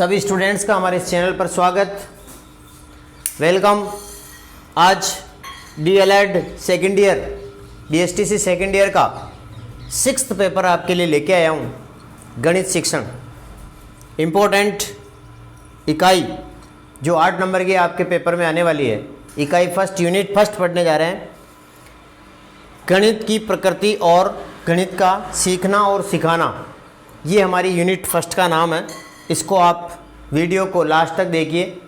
सभी स्टूडेंट्स का हमारे इस चैनल पर स्वागत, वेलकम। आज DElEd second year BSTC second year का 6th पेपर आपके लिए लेके आया हूँ, गणित शिक्षण इम्पोर्टेंट इकाई जो 8 नंबर की आपके पेपर में आने वाली है। इकाई फर्स्ट, यूनिट फर्स्ट पढ़ने जा रहे हैं। गणित की प्रकृति और गणित का सीखना और सिखाना, ये हमारी यूनिट फर्स्ट का नाम है। इसको आप वीडियो को लास्ट तक देखिए।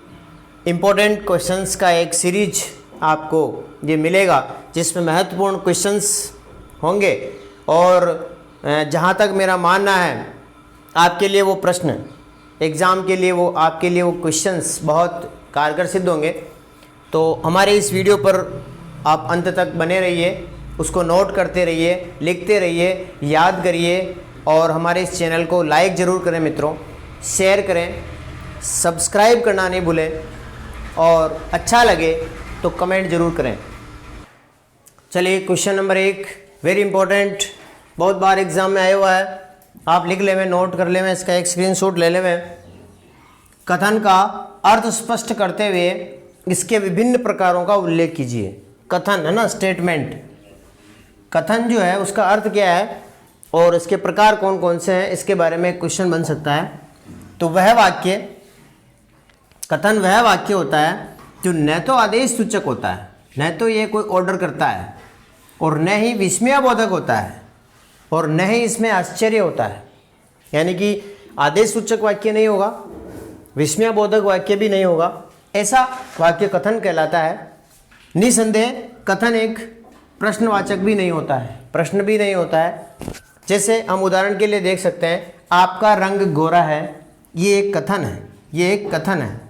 इम्पोर्टेंट क्वेश्चंस का एक सीरीज आपको ये मिलेगा जिसमें महत्वपूर्ण क्वेश्चंस होंगे और जहाँ तक मेरा मानना है आपके लिए वो प्रश्न एग्ज़ाम के लिए वो आपके लिए वो क्वेश्चंस बहुत कारगर सिद्ध होंगे। तो हमारे इस वीडियो पर आप अंत तक बने रहिए, उसको नोट करते रहिए, लिखते रहिए, याद करिए और हमारे इस चैनल को लाइक ज़रूर करें मित्रों, शेयर करें, सब्सक्राइब करना नहीं भूलें और अच्छा लगे तो कमेंट ज़रूर करें। चलिए क्वेश्चन नंबर 1 वेरी इंपॉर्टेंट, बहुत बार एग्जाम में आया हुआ है, आप लिख लेवें, नोट कर लेवें, इसका एक स्क्रीनशॉट ले लेवें। कथन का अर्थ स्पष्ट करते हुए इसके विभिन्न प्रकारों का उल्लेख कीजिए। कथन है ना, स्टेटमेंट। कथन जो है उसका अर्थ क्या है और इसके प्रकार कौन कौन से हैं, इसके बारे में क्वेश्चन बन सकता है। तो वह वाक्य, कथन वह वाक्य होता है जो न तो आदेश सूचक होता है, न तो ये कोई ऑर्डर करता है, और न ही विस्मयाबोधक होता है, और न ही इसमें आश्चर्य होता है। यानी कि आदेश सूचक वाक्य नहीं होगा, विस्मयाबोधक वाक्य भी नहीं होगा, ऐसा वाक्य कथन कहलाता है। निसंदेह कथन एक प्रश्नवाचक भी नहीं होता है, प्रश्न भी नहीं होता है। जैसे हम उदाहरण के लिए देख सकते हैं, आपका रंग गोरा है, ये एक कथन है, ये एक कथन है।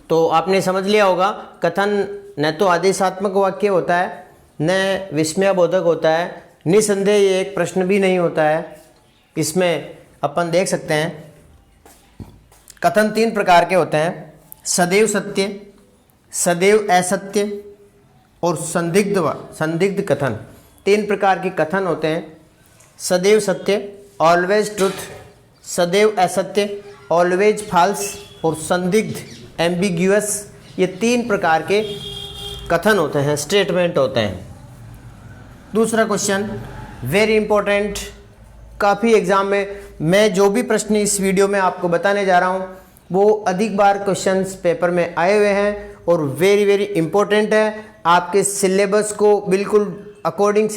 तो आपने समझ लिया होगा, कथन न तो आदेशात्मक वाक्य होता है, न विस्मयाबोधक होता है, निसंदेह ये एक प्रश्न भी नहीं होता है। इसमें अपन देख सकते हैं कथन 3 प्रकार के होते हैं, सदैव सत्य, सदैव असत्य और संदिग्ध कथन। 3 प्रकार के कथन होते हैं, सदैव सत्य ऑलवेज ट्रुथ, सदैव असत्य ऑलवेज फॉल्स और संदिग्ध एम्बिग्यूअस। ये 3 प्रकार के कथन होते हैं, स्टेटमेंट होते हैं। दूसरा क्वेश्चन वेरी इंपॉर्टेंट, काफ़ी एग्जाम में मैं जो भी प्रश्न इस वीडियो में आपको बताने जा रहा हूँ वो अधिक बार क्वेश्चंस पेपर में आए हुए हैं और वेरी वेरी इंपॉर्टेंट है। आपके सिलेबस को बिल्कुल अकॉर्डिंग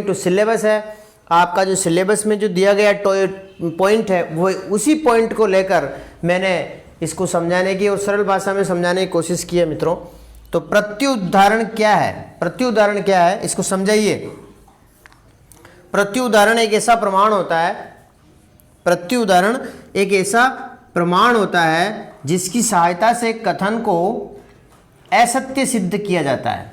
टू सिलेबस है। आपका जो सिलेबस में जो दिया गया पॉइंट है वो उसी पॉइंट को लेकर मैंने इसको समझाने की और सरल भाषा में समझाने की कोशिश की है मित्रों। तो प्रत्युदाहरण क्या है, प्रत्युदाहरण क्या है इसको समझाइए। प्रत्युदाहरण एक ऐसा प्रमाण होता है, प्रत्युदाहरण एक ऐसा प्रमाण होता है जिसकी सहायता से कथन को असत्य सिद्ध किया जाता है।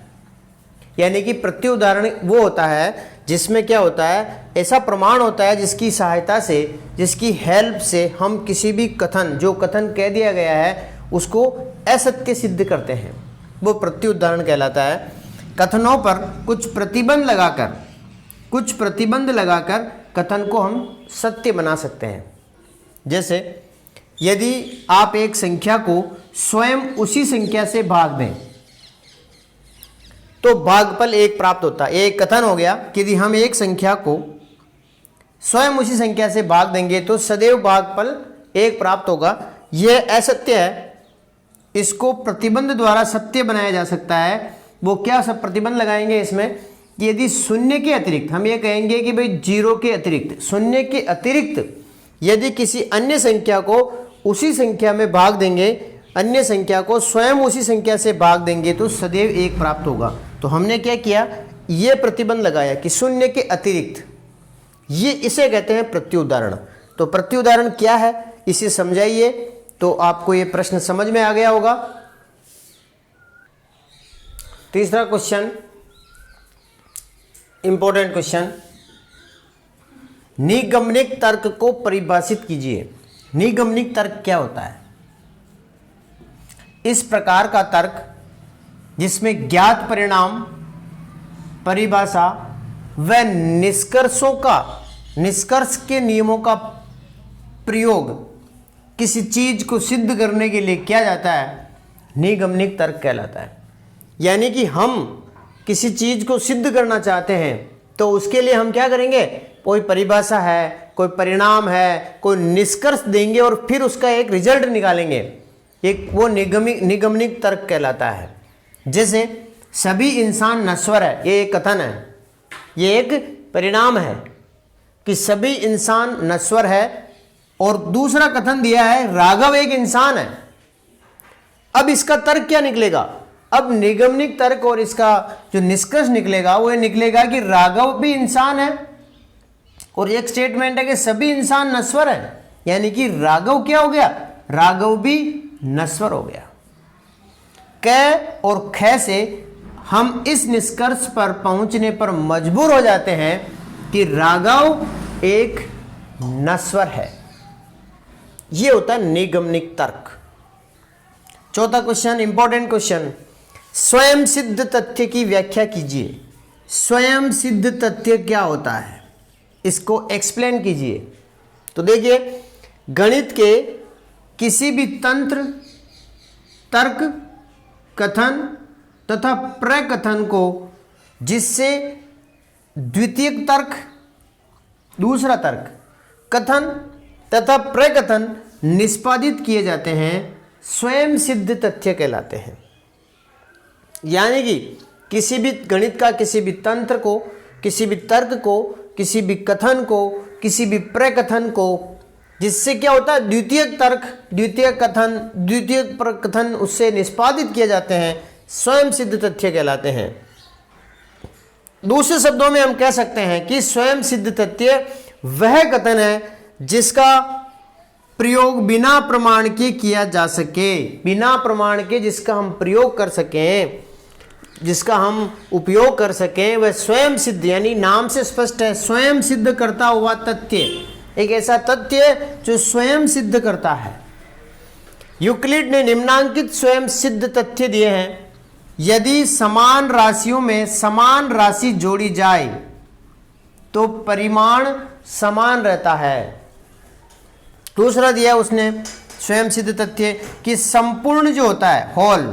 यानी कि प्रत्युदाहरण वो होता है जिसमें क्या होता है, ऐसा प्रमाण होता है जिसकी सहायता से, जिसकी हेल्प से हम किसी भी कथन, जो कथन कह दिया गया है उसको असत्य सिद्ध करते हैं, वो प्रत्युदाहरण कहलाता है। कथनों पर कुछ प्रतिबंध लगाकर कथन को हम सत्य बना सकते हैं। जैसे यदि आप एक संख्या को स्वयं उसी संख्या से भाग दें तो भागफल 1 प्राप्त होता है। एक कथन हो गया कि यदि हम एक संख्या को स्वयं उसी संख्या से भाग देंगे तो सदैव भागफल 1 प्राप्त होगा। यह असत्य है, इसको प्रतिबंध द्वारा सत्य बनाया जा सकता है। वो क्या सब प्रतिबंध लगाएंगे इसमें कि यदि शून्य के अतिरिक्त, हम ये कहेंगे कि भाई 0 के अतिरिक्त, शून्य के अतिरिक्त यदि किसी अन्य संख्या को उसी संख्या में भाग देंगे, अन्य संख्या को स्वयं उसी संख्या से भाग देंगे तो सदैव 1 प्राप्त होगा। तो हमने क्या किया, ये प्रतिबंध लगाया कि शून्य के अतिरिक्त, ये इसे कहते हैं प्रत्युदाहरण। तो प्रत्युदाहरण क्या है इसे समझाइए तो आपको ये प्रश्न समझ में आ गया होगा। तीसरा क्वेश्चन, इंपॉर्टेंट क्वेश्चन, निगमनिक तर्क को परिभाषित कीजिए। निगमनिक तर्क क्या होता है? इस प्रकार का तर्क जिसमें ज्ञात परिणाम, परिभाषा व निष्कर्षों का, निष्कर्ष के नियमों का प्रयोग किसी चीज को सिद्ध करने के लिए किया जाता है, निगमनिक तर्क कहलाता है। यानी कि हम किसी चीज को सिद्ध करना चाहते हैं तो उसके लिए हम क्या करेंगे, कोई परिभाषा है, कोई परिणाम है, कोई निष्कर्ष देंगे और फिर उसका एक रिजल्ट निकालेंगे, एक वो निगमनिक तर्क कहलाता है। जैसे सभी इंसान नश्वर है, ये एक कथन है, ये एक परिणाम है कि सभी इंसान नश्वर है। और दूसरा कथन दिया है राघव एक इंसान है। अब इसका तर्क क्या निकलेगा, अब निगमनिक तर्क और इसका जो निष्कर्ष निकलेगा वो ये निकलेगा कि राघव भी इंसान है, और एक स्टेटमेंट है कि सभी इंसान नश्वर है, यानी कि राघव क्या हो गया, राघव भी नश्वर हो गया। क और ख से हम इस निष्कर्ष पर पहुंचने पर मजबूर हो जाते हैं कि राघव एक नश्वर है। यह होता है निगमनिक तर्क। चौथा क्वेश्चन, इंपॉर्टेंट क्वेश्चन, स्वयं सिद्ध तथ्य की व्याख्या कीजिए। स्वयं सिद्ध तथ्य क्या होता है, इसको एक्सप्लेन कीजिए। तो देखिए, गणित के किसी भी तंत्र, तर्क, कथन तथा प्रकथन को जिससे द्वितीयक तर्क, दूसरा तर्क, कथन तथा प्रकथन निष्पादित किए जाते हैं, स्वयं सिद्ध तथ्य कहलाते हैं। यानी कि किसी भी गणित का किसी भी तंत्र को, किसी भी तर्क को, किसी भी कथन को, किसी भी प्रकथन को जिससे क्या होता है, द्वितीयक तर्क, द्वितीयक कथन, द्वितीयक प्रकथन उससे निष्पादित किए जाते हैं, स्वयं सिद्ध तथ्य कहलाते हैं। दूसरे शब्दों में हम कह सकते हैं कि स्वयं सिद्ध तथ्य वह कथन है जिसका प्रयोग बिना प्रमाण के किया जा सके, बिना प्रमाण के जिसका हम प्रयोग कर सकें, जिसका हम उपयोग कर सकें, वह स्वयं सिद्ध, यानी नाम से स्पष्ट है, स्वयं सिद्ध करता हुआ तथ्य, एक ऐसा तथ्य जो स्वयं सिद्ध करता है। यूक्लिड ने निम्नांकित स्वयं सिद्ध तथ्य दिए हैं। यदि समान राशियों में समान राशि जोड़ी जाए तो परिमाण समान रहता है। दूसरा दिया उसने स्वयं सिद्ध तथ्य कि संपूर्ण जो होता है, होल,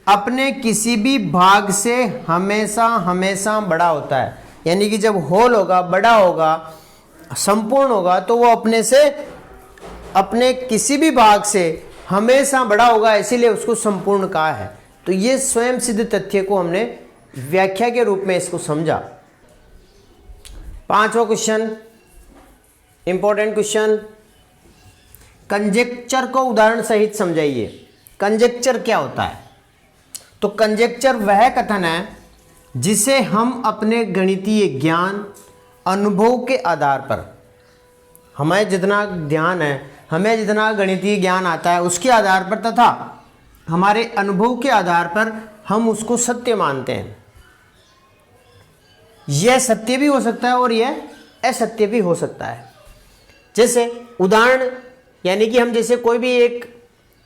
अपने किसी भी भाग से हमेशा हमेशा बड़ा होता है। यानी कि जब होल होगा, बड़ा होगा, संपूर्ण होगा, तो वो अपने से, अपने किसी भी भाग से हमेशा बड़ा होगा, इसीलिए उसको संपूर्ण कहा है। तो ये स्वयं सिद्ध तथ्य को हमने व्याख्या के रूप में इसको समझा। पांचवा क्वेश्चन, इंपॉर्टेंट क्वेश्चन, कंजेक्चर को उदाहरण सहित समझाइए। कंजेक्चर क्या होता है? तो कंजेक्चर वह कथन है जिसे हम अपने गणितीय ज्ञान, अनुभव के आधार पर, हमें जितना ध्यान है, हमें जितना गणितीय ज्ञान आता है उसके आधार पर तथा हमारे अनुभव के आधार पर हम उसको सत्य मानते हैं। यह सत्य भी हो सकता है और यह असत्य भी हो सकता है। जैसे उदाहरण, यानी कि हम जैसे कोई भी एक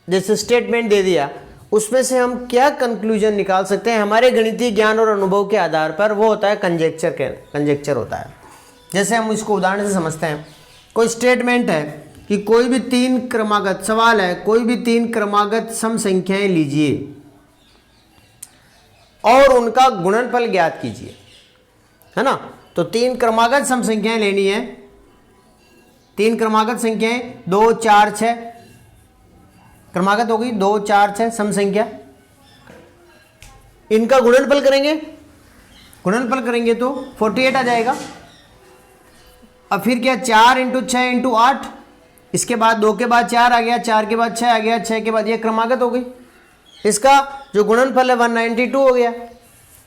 जैसे स्टेटमेंट दे दिया, उसमें से हम क्या कंक्लूजन निकाल सकते हैं हमारे गणितीय ज्ञान और अनुभव के आधार पर, वो होता है कंजेक्चर होता है। जैसे हम इसको उदाहरण से समझते हैं, कोई स्टेटमेंट है कि कोई भी तीन क्रमागत, सवाल है कोई भी तीन क्रमागत सम संख्याएं लीजिए और उनका गुणनफल ज्ञात कीजिए, है ना। तो तीन क्रमागत सम संख्याएं लेनी है, तीन क्रमागत संख्याएं 2, 4, 6 क्रमागत हो गई, 2, 4, 6 सम संख्या, इनका गुणनफल करेंगे, गुणनफल करेंगे तो 48 आ जाएगा। अब फिर क्या, 4 × 6 × 8, इसके बाद 2 के बाद 4 आ गया, 4 के बाद 6 आ गया, 6 के बाद ये क्रमागत हो गई, इसका जो गुणनफल है 192 हो गया।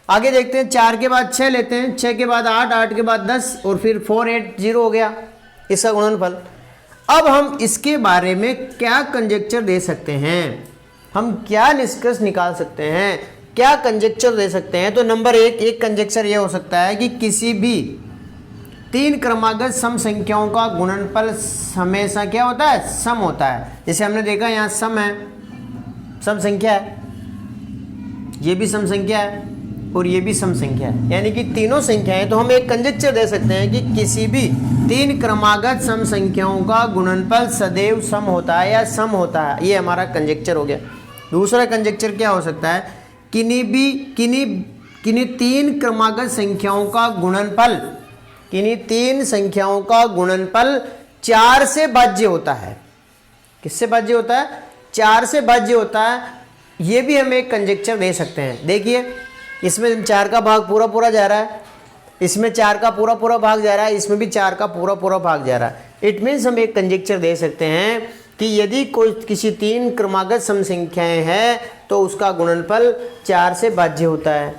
आगे देखते हैं, 4 के बाद 6 लेते हैं, 6 के बाद 8, 8 के बाद 10 और फिर 480 हो गया इसका गुणनफल। अब हम इसके बारे में क्या कंजेक्चर दे सकते हैं, हम क्या निष्कर्ष निकाल सकते हैं, क्या कंजेक्चर दे सकते हैं? तो नंबर एक कंजेक्चर यह हो सकता है कि किसी भी तीन क्रमागत सम संख्याओं का गुणनफल हमेशा क्या होता है, सम होता है। जैसे हमने देखा यहाँ सम है, सम संख्या है, ये भी सम संख्या है, और ये भी सम संख्या है, यानी कि तीनों संख्याएं। तो हम एक कंजेक्चर दे सकते हैं कि किसी भी तीन क्रमागत सम संख्याओं का गुणनफल सदैव सम होता है या सम होता है। ये हमारा कंजेक्चर हो गया। दूसरा कंजेक्चर क्या हो सकता है, किन्हीं तीन क्रमागत संख्याओं का गुणनफल, किन्हीं तीन संख्याओं का गुणनफल 4 से भाज्य होता है। किससे भाज्य होता है, 4 से भाज्य होता है। ये भी हम एक कंजेक्चर दे सकते हैं। देखिए इसमें 4 का भाग पूरा पूरा जा रहा है, इसमें 4 का पूरा पूरा भाग जा रहा है, इसमें भी 4 का पूरा पूरा भाग जा रहा है। इट मीन्स हम एक कंजेक्चर दे सकते हैं कि यदि कोई किसी तीन क्रमागत सम संख्याएं हैं तो उसका गुणनफल 4 से भाज्य होता है।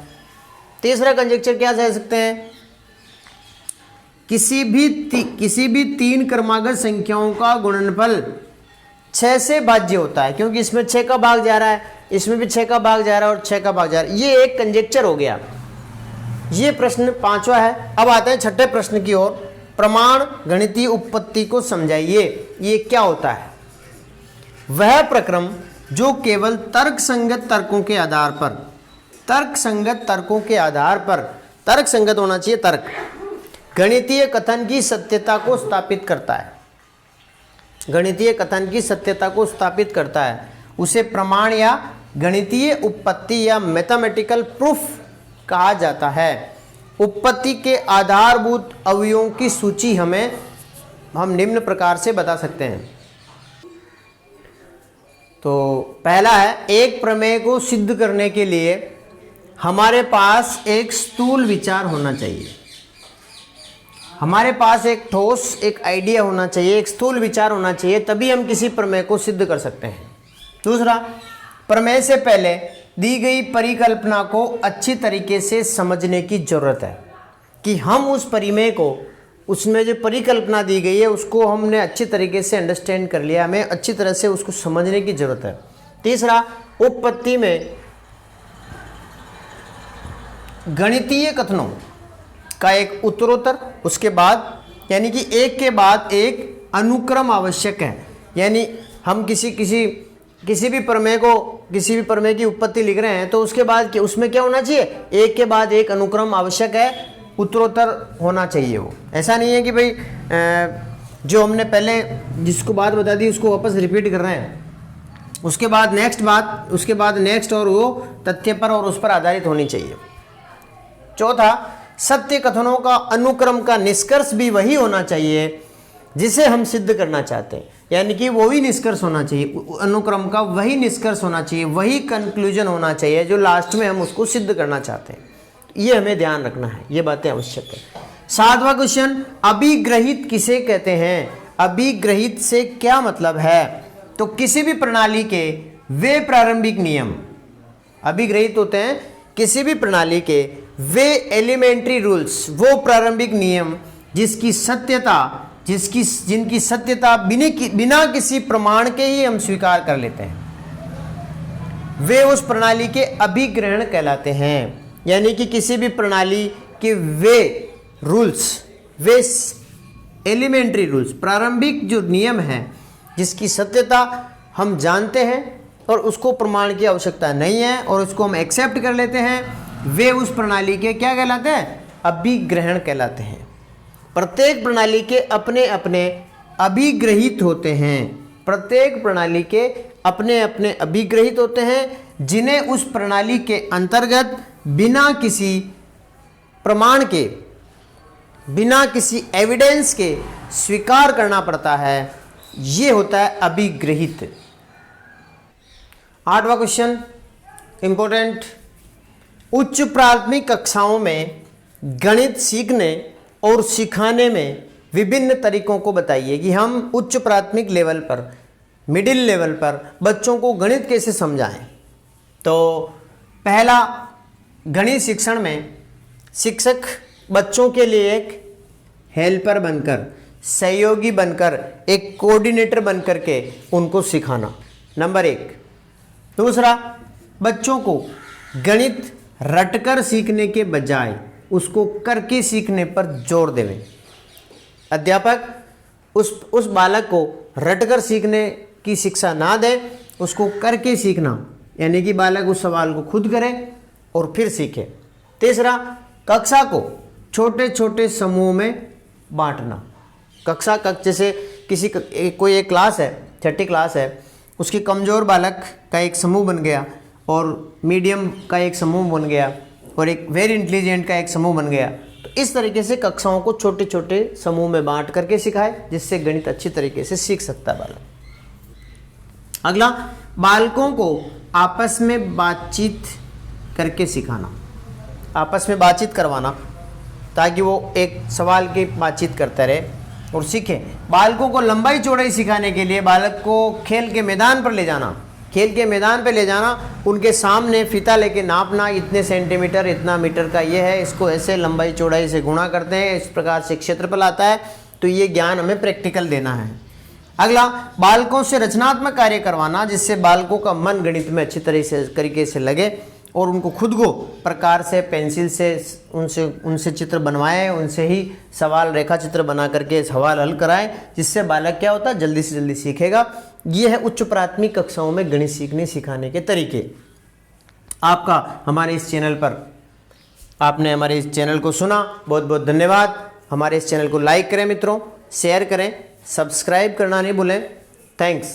तीसरा कंजेक्चर क्या कह सकते हैं, किसी भी तीन क्रमागत संख्याओं का गुणनफल 6 से भाज्य होता है, क्योंकि इसमें 6 का भाग जा रहा है, इसमें भी 6 का भाग जा रहा है और 6 का भाग जा रहा है। ये एक कंजेक्चर हो गया। ये प्रश्न 5वां है। अब आते हैं छठे प्रश्न की ओर। प्रमाण गणितीय उत्पत्ति को समझाइए। ये क्या होता है, वह प्रक्रम जो केवल तर्कसंगत तर्कों के आधार पर, तर्कसंगत तर्कों के आधार पर, तर्कसंगत होना चाहिए तर्क, गणितीय कथन की सत्यता को स्थापित करता है, गणितीय कथन की सत्यता को स्थापित करता है, उसे प्रमाण या गणितीय उत्पत्ति या मैथमेटिकल प्रूफ कहा जाता है। उत्पत्ति के आधारभूत अवयवों की सूची हम निम्न प्रकार से बता सकते हैं। तो पहला है, एक प्रमेय को सिद्ध करने के लिए हमारे पास एक स्थूल विचार होना चाहिए, हमारे पास एक ठोस एक आइडिया होना चाहिए, एक स्थूल विचार होना चाहिए, तभी हम किसी प्रमेय को सिद्ध कर सकते हैं। दूसरा, प्रमेय से पहले दी गई परिकल्पना को अच्छी तरीके से समझने की जरूरत है, कि हम उस परिमेय को, उसमें जो परिकल्पना दी गई है उसको हमने अच्छी तरीके से अंडरस्टैंड कर लिया, हमें अच्छी तरह से उसको समझने की जरूरत है। तीसरा, उत्पत्ति में गणितीय कथनों का एक उत्तरोत्तर, उसके बाद यानी कि एक के बाद एक अनुक्रम आवश्यक है। यानी हम किसी भी प्रमेय को, किसी भी प्रमेय की उत्पत्ति लिख रहे हैं तो उसके बाद उसमें क्या होना चाहिए, एक के बाद एक अनुक्रम आवश्यक है, उत्तरोत्तर होना चाहिए। वो ऐसा नहीं है कि भाई जो हमने पहले जिसको बात बता दी उसको वापस रिपीट कर रहे हैं, उसके बाद नेक्स्ट बात, उसके बाद नेक्स्ट, और वो तथ्य पर और उस पर आधारित होनी चाहिए। चौथा, सत्य कथनों का अनुक्रम का निष्कर्ष भी वही होना चाहिए जिसे हम सिद्ध करना चाहते हैं, यानी कि वही निष्कर्ष होना चाहिए, अनुक्रम का वही निष्कर्ष होना चाहिए, वही कंक्लूजन होना चाहिए जो लास्ट में हम उसको सिद्ध करना चाहते हैं। ये हमें ध्यान रखना है, ये बातें आवश्यक है। 7वां क्वेश्चन, अभिग्रहित किसे कहते हैं? अभिग्रहित से क्या मतलब है? तो किसी भी प्रणाली के वे प्रारंभिक नियम, अभिग्रहित होते हैं किसी भी प्रणाली के वे एलिमेंट्री रूल्स, वो प्रारंभिक नियम जिनकी सत्यता बिना किसी प्रमाण के ही हम स्वीकार कर लेते हैं, वे उस प्रणाली के अभिग्रहण कहलाते हैं। यानी कि किसी भी प्रणाली के वे रूल्स, वे एलिमेंट्री रूल्स, प्रारंभिक जो नियम है जिसकी सत्यता हम जानते हैं और उसको प्रमाण की आवश्यकता नहीं है और उसको हम एक्सेप्ट कर लेते हैं, वे उस प्रणाली के क्या कहलाते हैं? अभिग्रहण कहलाते हैं। प्रत्येक प्रणाली के अपने अपने अभिग्रहित होते हैं, प्रत्येक प्रणाली के अपने अपने अभिग्रहित होते हैं जिन्हें उस प्रणाली के अंतर्गत बिना किसी प्रमाण के, बिना किसी एविडेंस के स्वीकार करना पड़ता है। ये होता है अभिग्रहित। 8वां क्वेश्चन इंपॉर्टेंट, उच्च प्राथमिक कक्षाओं में गणित सीखने और सिखाने में विभिन्न तरीकों को बताइए कि हम उच्च प्राथमिक लेवल पर, मिडिल लेवल पर बच्चों को गणित कैसे समझाएं। तो पहला, गणित शिक्षण में शिक्षक बच्चों के लिए एक हेल्पर बनकर, सहयोगी बनकर, एक कोऑर्डिनेटर बनकर के उनको सिखाना, नंबर 1। दूसरा, बच्चों को गणित रटकर सीखने के बजाय उसको करके सीखने पर जोर देवें। अध्यापक उस बालक को रटकर सीखने की शिक्षा ना दे, उसको करके सीखना, यानी कि बालक उस सवाल को खुद करे और फिर सीखे, तीसरा, कक्षा को छोटे छोटे समूह में बांटना। जैसे कोई एक क्लास है, छठी क्लास है, उसकी कमज़ोर बालक का एक समूह बन गया और मीडियम का एक समूह बन गया और एक वेरी इंटेलिजेंट का एक समूह बन गया। तो इस तरीके से कक्षाओं को छोटे छोटे समूह में बांट करके सिखाए, जिससे गणित अच्छी तरीके से सीख सकता है बालक। अगला, बालकों को आपस में बातचीत करके सिखाना, आपस में बातचीत करवाना, ताकि वो एक सवाल की बातचीत करता रहे और सीखे। बालकों को लंबाई चौड़ाई सिखाने के लिए बालक को खेल के मैदान पर ले जाना, उनके सामने फीता लेके नापना, इतने सेंटीमीटर इतना मीटर का ये है, इसको ऐसे लंबाई चौड़ाई से गुणा करते हैं, इस प्रकार से क्षेत्रफल आता है। तो ये ज्ञान हमें प्रैक्टिकल देना है। अगला, बालकों से रचनात्मक कार्य करवाना, जिससे बालकों का मन गणित में अच्छी तरीके से लगे और उनको खुद को प्रकार से पेंसिल से उनसे चित्र बनवाएं, उनसे ही सवाल रेखा चित्र बना करके सवाल हल कराएं, जिससे बालक क्या होता है, जल्दी से जल्दी सीखेगा। ये है उच्च प्राथमिक कक्षाओं में गणित सिखाने के तरीके। आपने हमारे इस चैनल को सुना, बहुत बहुत धन्यवाद। हमारे इस चैनल को लाइक करें मित्रों, शेयर करें, सब्सक्राइब करना नहीं भूलें। थैंक्स।